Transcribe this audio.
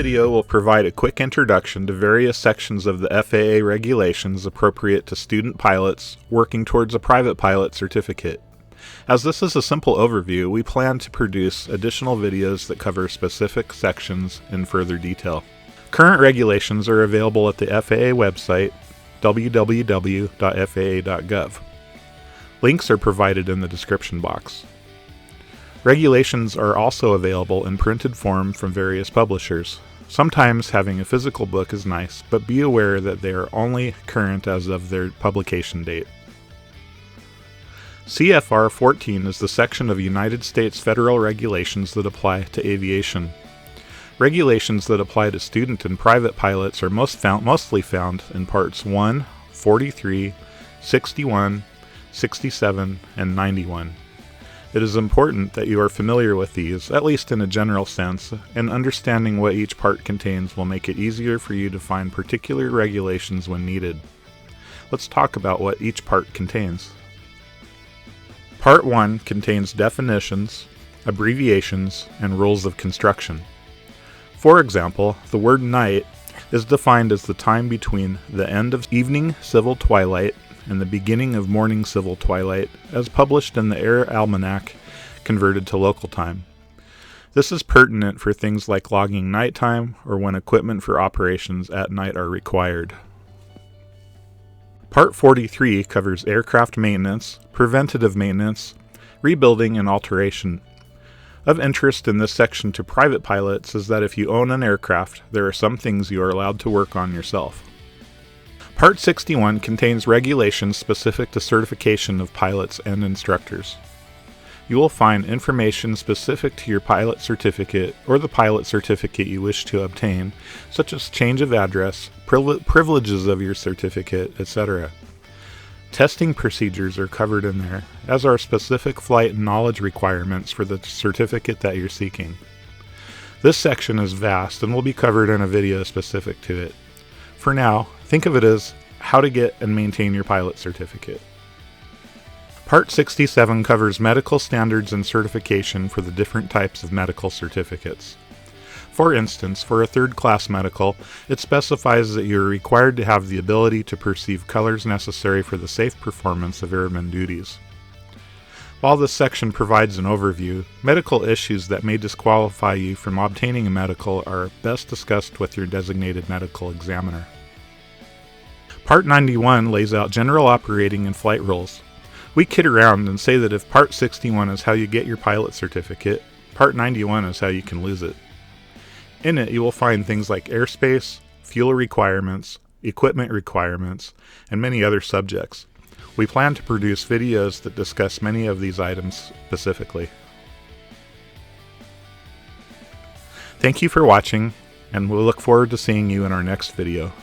video will provide a quick introduction to various sections of the FAA regulations appropriate to student pilots working towards a private pilot certificate. As this is a simple overview, we plan to produce additional videos that cover specific sections in further detail. Current regulations are available at the FAA website, www.faa.gov. Links are provided in the description box. Regulations are also available in printed form from various publishers. Sometimes having a physical book is nice, but be aware that they are only current as of their publication date. CFR 14 is the section of United States federal regulations that apply to aviation. Regulations that apply to student and private pilots are mostly found in Parts 1, 43, 61, 67, and 91. It is important that you are familiar with these, at least in a general sense, and understanding what each part contains will make it easier for you to find particular regulations when needed. Let's talk about what each part contains. Part 1 contains definitions, abbreviations, and rules of construction. For example, the word night is defined as the time between the end of evening civil twilight and the beginning of morning civil twilight, as published in the Air Almanac, converted to local time. This is pertinent for things like logging nighttime or when equipment for operations at night are required. Part 43 covers aircraft maintenance, preventative maintenance, rebuilding, and alteration. Of interest in this section to private pilots is that if you own an aircraft, there are some things you are allowed to work on yourself. Part 61 contains regulations specific to certification of pilots and instructors. You will find information specific to your pilot certificate or the pilot certificate you wish to obtain, such as change of address, privileges of your certificate, etc. Testing procedures are covered in there, as are specific flight and knowledge requirements for the certificate that you're seeking. This section is vast and will be covered in a video specific to it. For now, think of it as how to get and maintain your pilot certificate. Part 67 covers medical standards and certification for the different types of medical certificates. For instance, for a third-class medical, it specifies that you are required to have the ability to perceive colors necessary for the safe performance of airman duties. While this section provides an overview, medical issues that may disqualify you from obtaining a medical are best discussed with your designated medical examiner. Part 91 lays out general operating and flight rules. We kid around and say that if Part 61 is how you get your pilot certificate, Part 91 is how you can lose it. In it, you will find things like airspace, fuel requirements, equipment requirements, and many other subjects. We plan to produce videos that discuss many of these items specifically. Thank you for watching, and we'll look forward to seeing you in our next video.